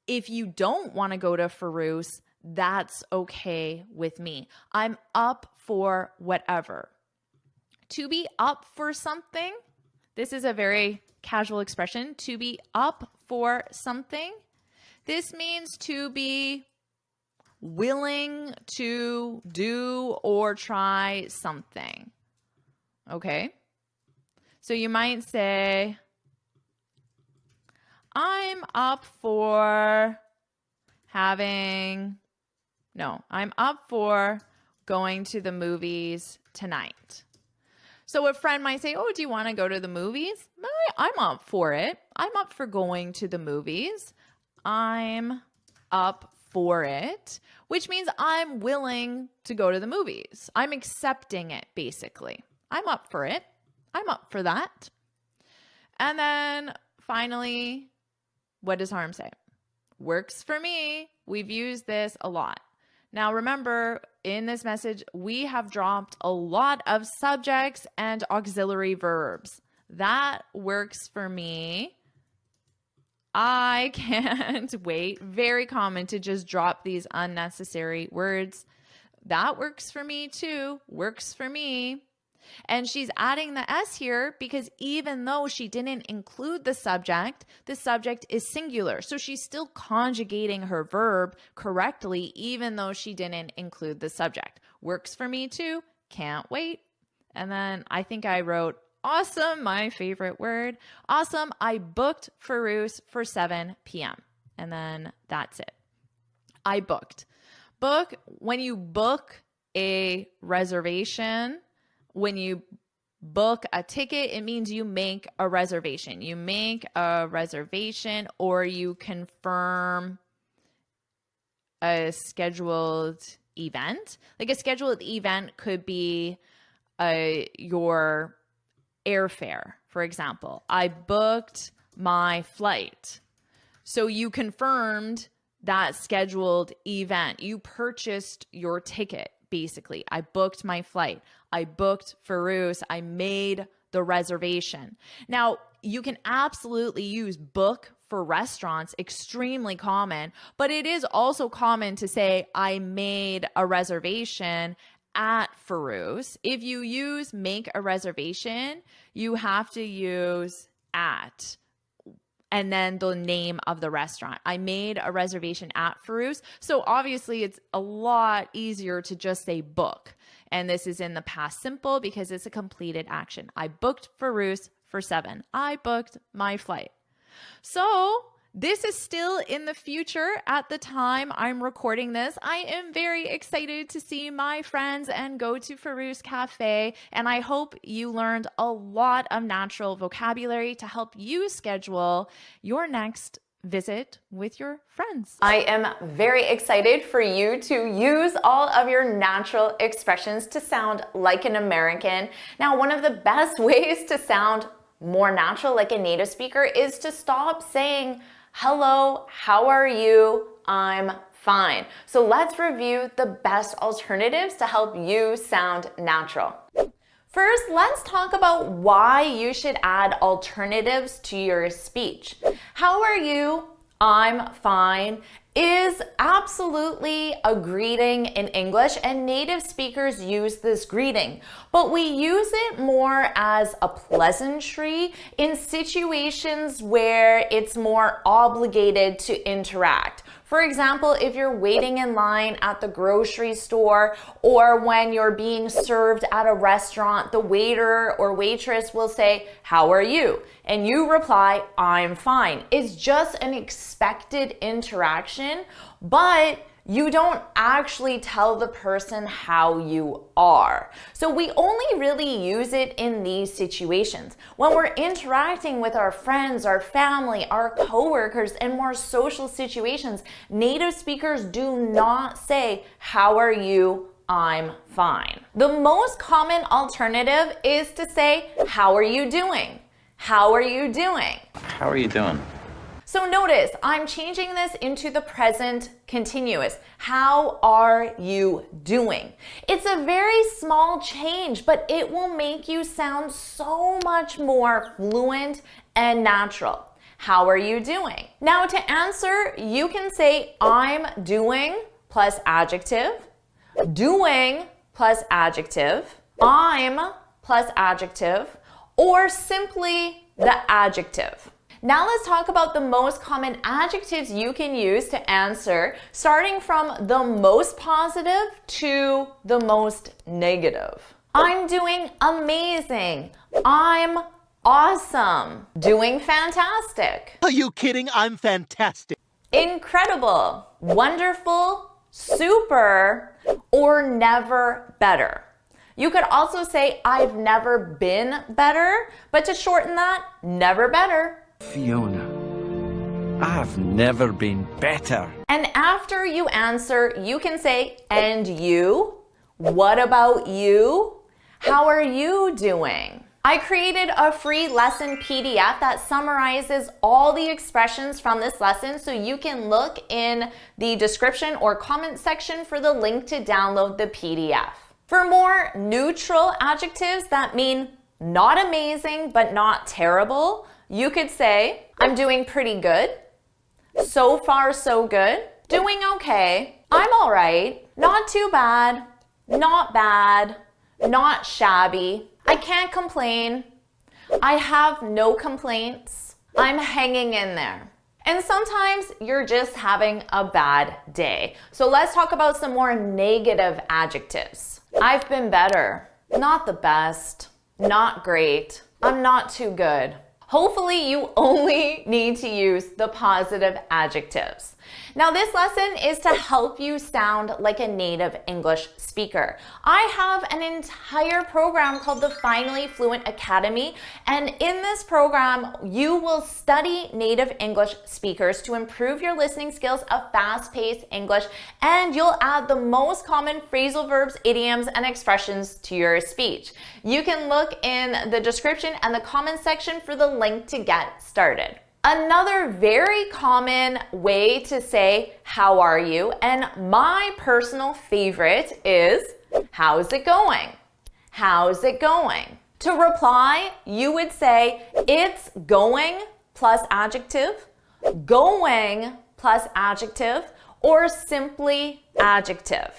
if you don't want to go to Farouz, that's okay with me. I'm up for whatever. To be up for something, this is a very casual expression, to be up for something. This means to be willing to do or try something. Okay? So you might say, I'm up for going to the movies tonight. So a friend might say, oh, do you want to go to the movies? I'm up for it. I'm up for going to the movies. I'm up for it, which means I'm willing to go to the movies. I'm accepting it, basically. I'm up for it. I'm up for that. And then finally, what does Harm say? Works for me. We've used this a lot. Now remember, in this message, we have dropped a lot of subjects and auxiliary verbs. That works for me. I can't wait. Very common to just drop these unnecessary words. That works for me too. Works for me. And she's adding the S here because even though she didn't include the subject is singular. So she's still conjugating her verb correctly, even though she didn't include the subject. Works for me too. Can't wait. And then I think I wrote awesome, my favorite word. Awesome. I booked Farouz for 7 p.m. And then that's it. I booked. Book, when you book a reservation, when you book a ticket, it means you make a reservation. You make a reservation or you confirm a scheduled event. Like a scheduled event could be your airfare, for example. I booked my flight. So you confirmed that scheduled event. You purchased your ticket. basically. I booked my flight. I booked Farouz. I made the reservation. Now, you can absolutely use book for restaurants, extremely common, but it is also common to say, I made a reservation at Farouz. If you use make a reservation, you have to use at and then the name of the restaurant. I made a reservation at Farouz. So obviously it's a lot easier to just say book. And this is in the past simple because it's a completed action. I booked Farouz for 7. I booked my flight. So this is still in the future at the time I'm recording this. I am very excited to see my friends and go to Farouz Cafe. And I hope you learned a lot of natural vocabulary to help you schedule your next visit with your friends. I am very excited for you to use all of your natural expressions to sound like an American. Now, one of the best ways to sound more natural like a native speaker is to stop saying, hello, how are you? I'm fine. So let's review the best alternatives to help you sound natural. First, let's talk about why you should add alternatives to your speech. How are you? I'm fine is absolutely a greeting in English, and native speakers use this greeting, but we use it more as a pleasantry in situations where it's more obligated to interact. For example, if you're waiting in line at the grocery store or when you're being served at a restaurant, the waiter or waitress will say, how are you? And you reply, I'm fine. It's just an expected interaction, but you don't actually tell the person how you are. So we only really use it in these situations. When we're interacting with our friends, our family, our coworkers, and more social situations, native speakers do not say, how are you? I'm fine. The most common alternative is to say, how are you doing? How are you doing? How are you doing? So notice, I'm changing this into the present continuous. How are you doing? It's a very small change, but it will make you sound so much more fluent and natural. How are you doing? Now to answer, you can say I'm doing plus adjective, doing plus adjective, I'm plus adjective, or simply the adjective. Now let's talk about the most common adjectives you can use to answer, starting from the most positive to the most negative. I'm doing amazing. I'm awesome. Doing fantastic. Are you kidding? I'm fantastic. Incredible. Wonderful. Super. Or never better. You could also say, I've never been better, but to shorten that, never better. Fiona, I've never been better. And after you answer, you can say, and you? What about you? How are you doing? I created a free lesson PDF that summarizes all the expressions from this lesson, so you can look in the description or comment section for the link to download the PDF. For more neutral adjectives that mean not amazing but not terrible, you could say, I'm doing pretty good, so far so good, doing okay, I'm all right, not too bad, not bad, not shabby, I can't complain, I have no complaints, I'm hanging in there. And sometimes you're just having a bad day. So let's talk about some more negative adjectives. I've been better, not the best, not great, I'm not too good. Hopefully you only need to use the positive adjectives. Now this lesson is to help you sound like a native English speaker. I have an entire program called the Finally Fluent Academy, and in this program you will study native English speakers to improve your listening skills of fast-paced English, and you'll add the most common phrasal verbs, idioms, and expressions to your speech. You can look in the description and the comment section for the link to get started. Another very common way to say, how are you? And my personal favorite is, how's it going? How's it going? To reply, you would say, it's going plus adjective, going plus adjective, or simply adjective.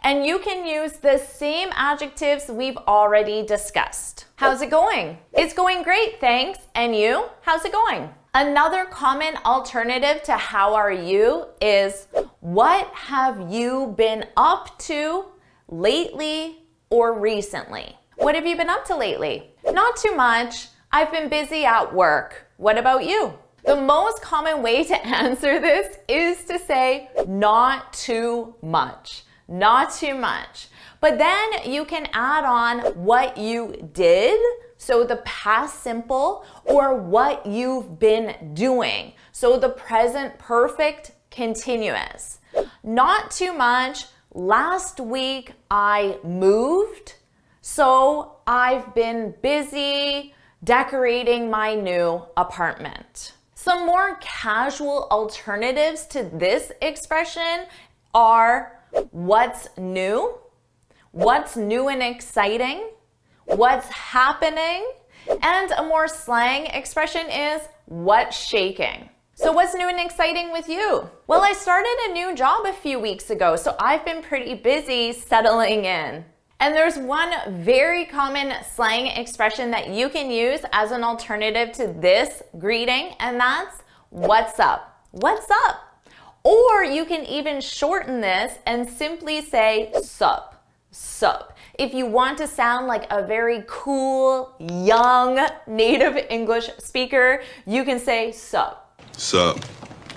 And you can use the same adjectives we've already discussed. How's it going? It's going great, thanks. And you? How's it going? Another common alternative to how are you is, what have you been up to lately or recently? What have you been up to lately? Not too much. I've been busy at work. What about you? The most common way to answer this is to say, not too much. Not too much. But then you can add on what you did, so the past simple, or what you've been doing, so the present perfect continuous. Not too much. Last week I moved, so I've been busy decorating my new apartment. Some more casual alternatives to this expression are, what's new? What's new and exciting? What's happening? And a more slang expression is, what's shaking? So what's new and exciting with you? Well, I started a new job a few weeks ago, so I've been pretty busy settling in. And there's one very common slang expression that you can use as an alternative to this greeting, and that's, what's up? What's up? Or you can even shorten this and simply say, sup, sup. If you want to sound like a very cool, young native English speaker, you can say sup. Sup.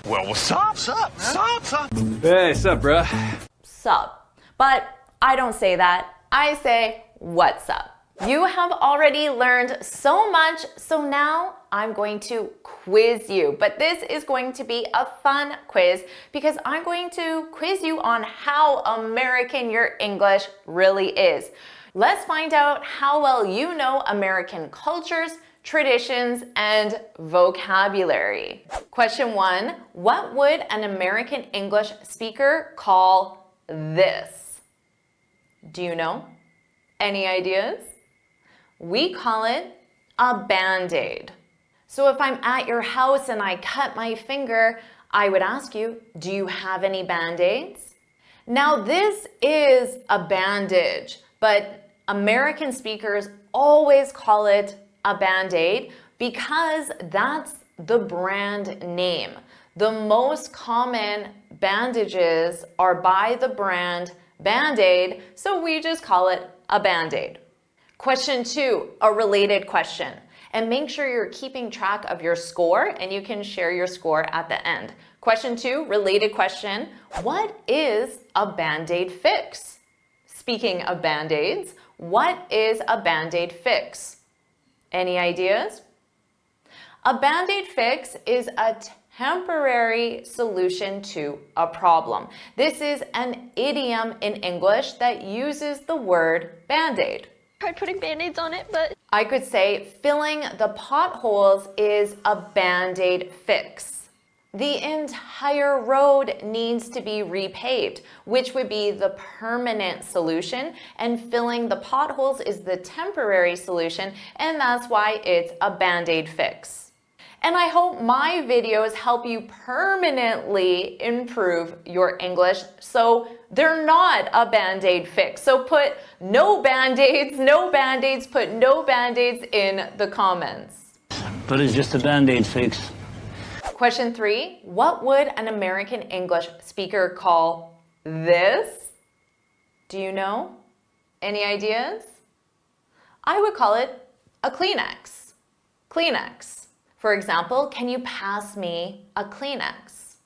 Well, what's up? Sup? Sup? Hey, sup, bruh? Sup. But I don't say that. I say, what's up? You have already learned so much, so now I'm going to quiz you. But this is going to be a fun quiz because I'm going to quiz you on how American your English really is. Let's find out how well you know American cultures, traditions, and vocabulary. Question 1, what would an American English speaker call this? Do you know? Any ideas? We call it a Band-Aid. So if I'm at your house and I cut my finger, I would ask you, do you have any Band-Aids? Now this is a bandage, but American speakers always call it a Band-Aid because that's the brand name. The most common bandages are by the brand Band-Aid, so we just call it a Band-Aid. Question 2, a related question. And make sure you're keeping track of your score and you can share your score at the end. Question 2, related question. What is a Band-Aid fix? Speaking of Band-Aids, what is a Band-Aid fix? Any ideas? A Band-Aid fix is a temporary solution to a problem. This is an idiom in English that uses the word Band-Aid. Tried putting Band-Aids on it, but I could say filling the potholes is a Band-Aid fix. The entire road needs to be repaved, which would be the permanent solution, and filling the potholes is the temporary solution, and that's why it's a Band-Aid fix. And I hope my videos help you permanently improve your English so they're not a Band-Aid fix. So put no Band-Aids, put no Band-Aids in the comments. But it's just a Band-Aid fix. Question 3, what would an American English speaker call this? Do you know? Any ideas? I would call it a Kleenex. Kleenex. For example, can you pass me a Kleenex?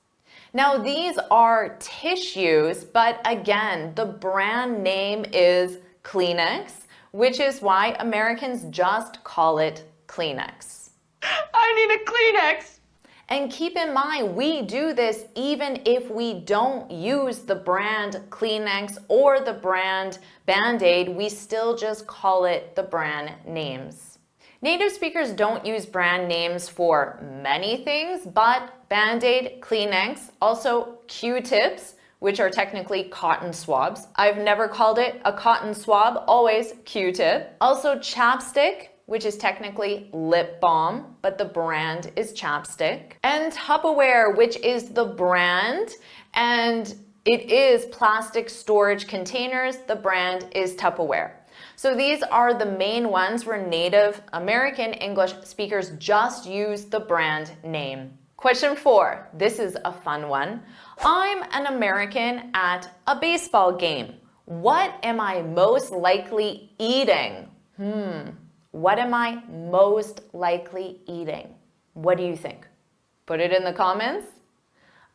Now these are tissues, but again, the brand name is Kleenex, which is why Americans just call it Kleenex. I need a Kleenex. And keep in mind, we do this even if we don't use the brand Kleenex or the brand Band-Aid, we still just call it the brand names. Native speakers don't use brand names for many things, but Band-Aid, Kleenex, also Q-tips, which are technically cotton swabs. I've never called it a cotton swab, always Q-tip. Also chapstick, which is technically lip balm, but the brand is chapstick. And Tupperware, which is the brand, and it is plastic storage containers. The brand is Tupperware. So these are the main ones where Native American English speakers just use the brand name. Question 4. This is a fun one. I'm an American at a baseball game. What am I most likely eating? What am I most likely eating? What do you think? Put it in the comments.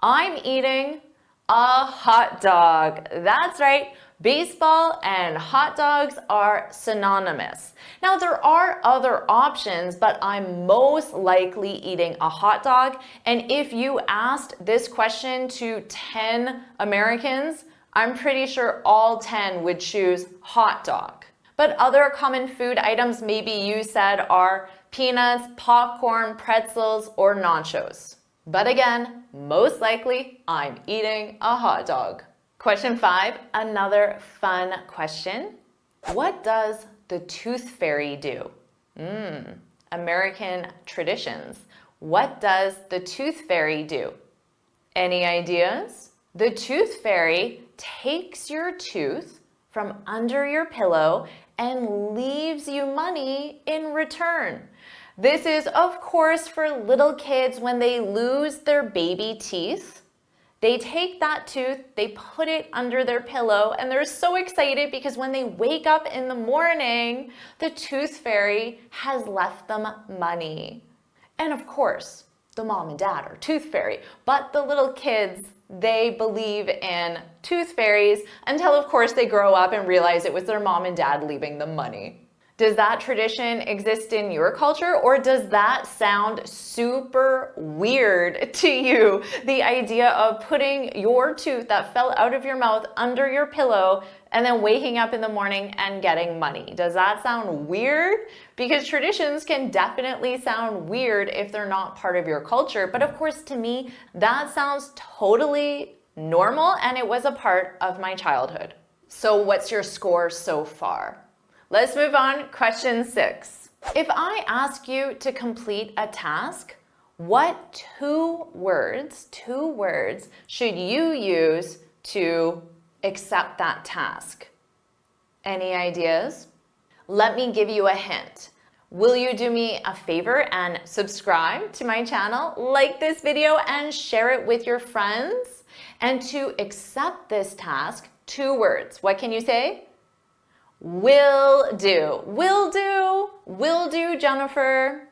I'm eating a hot dog. That's right. Baseball and hot dogs are synonymous. Now, there are other options, but I'm most likely eating a hot dog. And if you asked this question to 10 Americans, I'm pretty sure all 10 would choose hot dog. But other common food items maybe you said are peanuts, popcorn, pretzels, or nachos. But again, most likely I'm eating a hot dog. Question 5, another fun question. What does the tooth fairy do? American traditions. What does the tooth fairy do? Any ideas? The tooth fairy takes your tooth from under your pillow and leaves you money in return. This is, of course, for little kids when they lose their baby teeth. They take that tooth, they put it under their pillow, and they're so excited because when they wake up in the morning, the tooth fairy has left them money. And of course, the mom and dad are tooth fairy, but the little kids, they believe in tooth fairies until, of course, they grow up and realize it was their mom and dad leaving them money. Does that tradition exist in your culture, or does that sound super weird to you? The idea of putting your tooth that fell out of your mouth under your pillow and then waking up in the morning and getting money. Does that sound weird? Because traditions can definitely sound weird if they're not part of your culture. But of course, to me, that sounds totally normal, and it was a part of my childhood. So what's your score so far? Let's move on. Question 6. If I ask you to complete a task, what two words should you use to accept that task? Any ideas? Let me give you a hint. Will you do me a favor and subscribe to my channel, like this video, and share it with your friends? And to accept this task, 2 words. What can you say? Will do. Will do. Will do, Jennifer.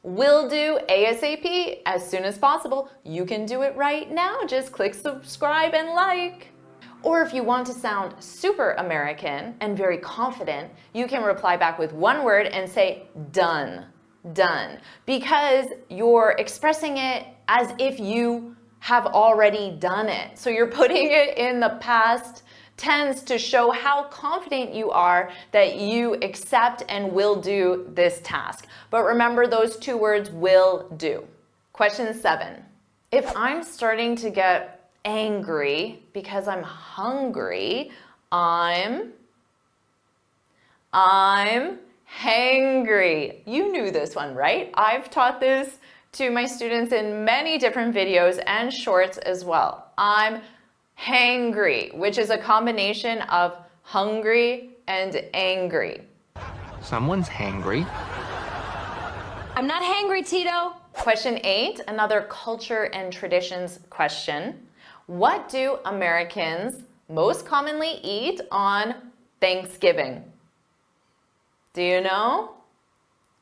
Will do ASAP, as soon as possible. You can do it right now. Just click subscribe and like. Or if you want to sound super American and very confident, you can reply back with 1 word and say done. Done. Because you're expressing it as if you have already done it. So you're putting it in the past tense to show how confident you are that you accept and will do this task. But remember those 2 words, will do. Question 7. If I'm starting to get angry because I'm hungry, I'm hangry. You knew this one, right? I've taught this to my students in many different videos and shorts as well. I'm hangry, which is a combination of hungry and angry. Someone's hangry. I'm not hangry, Tito. Question 8, another culture and traditions question. What do Americans most commonly eat on Thanksgiving? Do you know?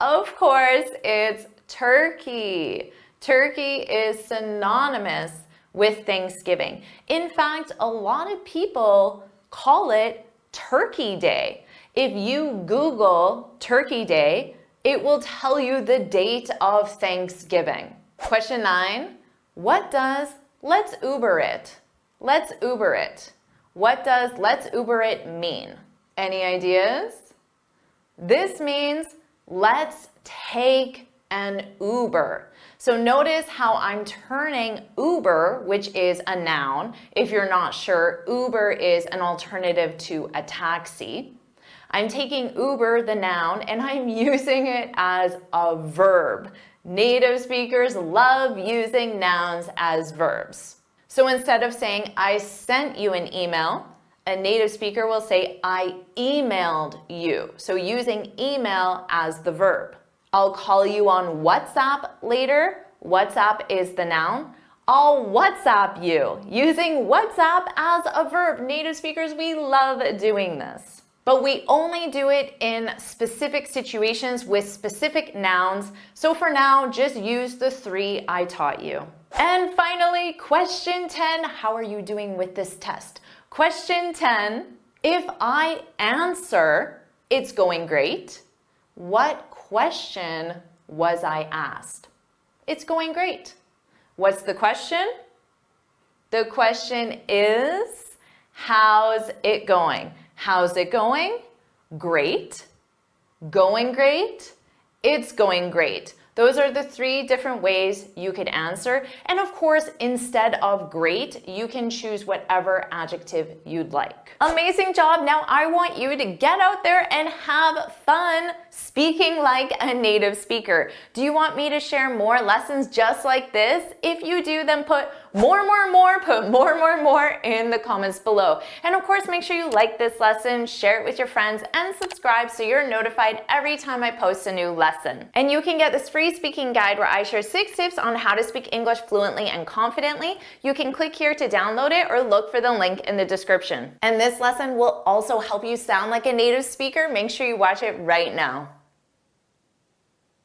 Of course, it's turkey. Turkey is synonymous with Thanksgiving. In fact, a lot of people call it Turkey Day. If you Google Turkey Day, it will tell you the date of Thanksgiving. Question 9, what does let's Uber it? Let's Uber it. What does let's Uber it mean? Any ideas? This means Let's take an Uber. So notice how I'm turning Uber, which is a noun. If you're not sure, Uber is an alternative to a taxi. I'm taking Uber, the noun, and I'm using it as a verb. Native speakers love using nouns as verbs. So instead of saying, I sent you an email, a native speaker will say, I emailed you. So using email as the verb. I'll call you on WhatsApp later. WhatsApp is the noun. I'll WhatsApp you. Using WhatsApp as a verb. Native speakers, we love doing this. But we only do it in specific situations with specific nouns. So for now, just use the 3 I taught you. And finally, question 10. How are you doing with this test? Question 10. If I answer, it's going great. What question was I asked? It's going great. What's the question? The question is, how's it going? How's it going? Great. Going great? It's going great. Those are the 3 different ways you could answer. And of course, instead of great, you can choose whatever adjective you'd like. Amazing job. Now I want you to get out there and have fun speaking like a native speaker. Do you want me to share more lessons just like this? If you do, then put more, put more in the comments below. And of course, make sure you like this lesson, share it with your friends, and subscribe so you're notified every time I post a new lesson. And you can get this free speaking guide where I share 6 tips on how to speak English fluently and confidently. You can click here to download it or look for the link in the description. And this lesson will also help you sound like a native speaker. Make sure you watch it right now.